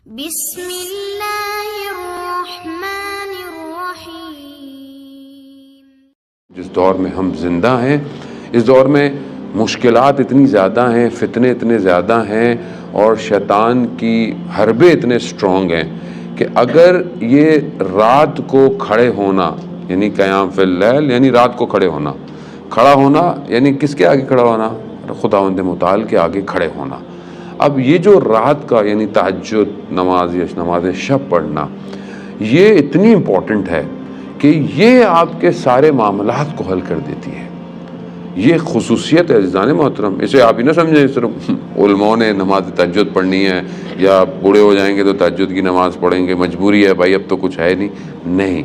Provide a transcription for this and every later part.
بسم اللہ الرحمن الرحیم۔ جس دور میں ہم زندہ ہیں، اس دور میں مشکلات اتنی زیادہ ہیں، فتنے اتنے زیادہ ہیں، اور شیطان کی حربے اتنے سٹرونگ ہیں کہ اگر یہ رات کو کھڑے ہونا، یعنی قیام فی اللیل یعنی رات کو کھڑے ہونا، کھڑا ہونا یعنی کس کے آگے کھڑا ہونا؟ خداوند متعال کے آگے کھڑے ہونا۔ اب یہ جو رات کا یعنی تہجد، نماز شب پڑھنا، یہ اتنی امپورٹنٹ ہے کہ یہ آپ کے سارے معاملات کو حل کر دیتی ہے۔ یہ خصوصیت ہے عزیزان محترم۔ اسے آپ ہی نہ سمجھیں صرف علماء نے نماز تہجد پڑھنی ہے یا بوڑھے ہو جائیں گے تو تہجد کی نماز پڑھیں گے، مجبوری ہے بھائی، اب تو کچھ ہے نہیں۔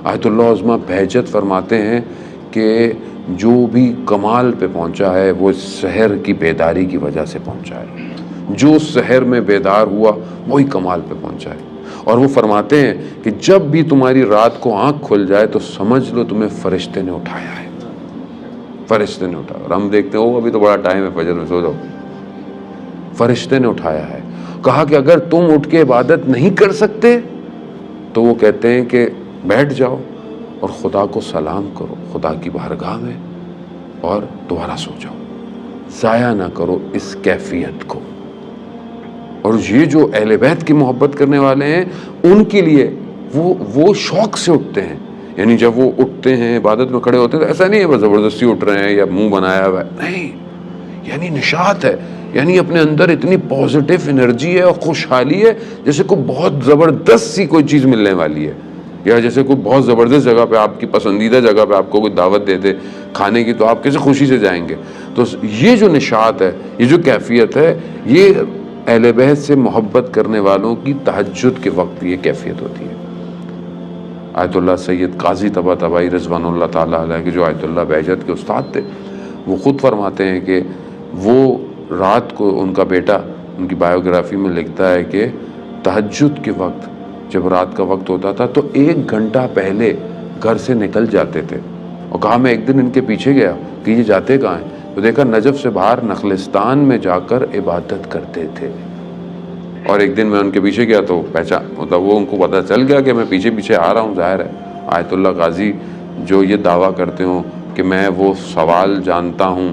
آیت اللہ عظمہ بہجت فرماتے ہیں کہ جو بھی کمال پہ پہنچا ہے وہ سحر کی بیداری کی وجہ سے پہنچا ہے۔ جو سحر میں بیدار ہوا وہی کمال پہ پہنچا ہے۔ اور وہ فرماتے ہیں کہ جب بھی تمہاری رات کو آنکھ کھل جائے تو سمجھ لو تمہیں فرشتے نے اٹھایا ہے، فرشتے نے اٹھایا۔ اور ہم دیکھتے ہیں ابھی تو بڑا ٹائم ہے، فجر میں سو جاؤ، فرشتے نے اٹھایا ہے۔ کہا کہ اگر تم اٹھ کے عبادت نہیں کر سکتے تو وہ کہتے ہیں کہ بیٹھ جاؤ اور خدا کو سلام کرو خدا کی بارگاہ میں، اور دوبارہ سو جاؤ، ضائع نہ کرو اس کیفیت کو۔ اور یہ جو اہل بیت کی محبت کرنے والے ہیں ان کے لیے وہ شوق سے اٹھتے ہیں، یعنی جب وہ اٹھتے ہیں عبادت میں کھڑے ہوتے ہیں تو ایسا نہیں ہے بس زبردستی اٹھ رہے ہیں یا منہ بنایا ہوا ہے، نہیں، یعنی نشاط ہے، یعنی اپنے اندر اتنی پازیٹیو انرجی ہے اور خوشحالی ہے جیسے کوئی بہت زبردست سی کوئی چیز ملنے والی ہے، یا جیسے کوئی بہت زبردست جگہ پہ، آپ کی پسندیدہ جگہ پہ آپ کو کوئی دعوت دیتے کھانے کی تو آپ کیسے خوشی سے جائیں گے۔ تو یہ جو نشاط ہے، یہ جو کیفیت ہے، یہ اہل بیت سے محبت کرنے والوں کی تہجد کے وقت یہ کیفیت ہوتی ہے۔ آیت اللہ سید قاضی طباطبائی رضوان اللہ تعالیٰ علیہ کے جو آیت اللہ بہجت کے استاد تھے، وہ خود فرماتے ہیں کہ وہ رات کو ان کا بیٹا ان کی بایوگرافی میں لکھتا ہے کہ تہجد کے وقت جب رات کا وقت ہوتا تھا تو 1 گھنٹہ پہلے گھر سے نکل جاتے تھے، اور کہا میں ایک دن ان کے پیچھے گیا کہ یہ جاتے کہاں ہیں، تو دیکھا نجف سے باہر نخلستان میں جا کر عبادت کرتے تھے۔ اور ایک دن میں ان کے پیچھے گیا تو مطلب وہ ان کو پتہ چل گیا کہ میں پیچھے آ رہا ہوں، ظاہر ہے آیت اللہ قاضی جو یہ دعویٰ کرتے ہوں کہ میں وہ سوال جانتا ہوں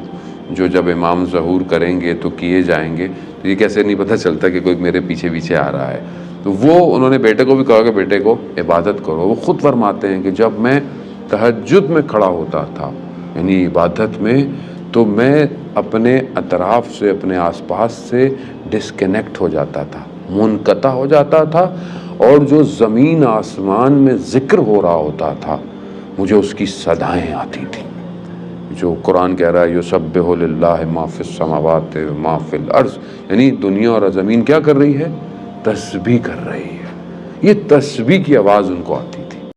جو جب امام ظہور کریں گے تو کیے جائیں گے، تو یہ کیسے نہیں پتہ چلتا کہ کوئی میرے پیچھے آ رہا ہے۔ تو وہ انہوں نے بیٹے کو بھی کہا کہ بیٹے کو عبادت کرو۔ وہ خود فرماتے ہیں کہ جب میں تہجد میں کھڑا ہوتا تھا یعنی عبادت میں، تو میں اپنے اطراف سے، اپنے آس پاس سے ڈسکنیکٹ ہو جاتا تھا، منقطع ہو جاتا تھا، اور جو زمین آسمان میں ذکر ہو رہا ہوتا تھا مجھے اس کی صدائیں آتی تھیں، جو قرآن کہہ رہا ہے یسبح للہ ما فی السماوات و ما فی الارض، یعنی دنیا اور زمین کیا کر رہی ہے؟ تسبیح کر رہی ہے۔ یہ تسبیح کی آواز ان کو آتی ہے۔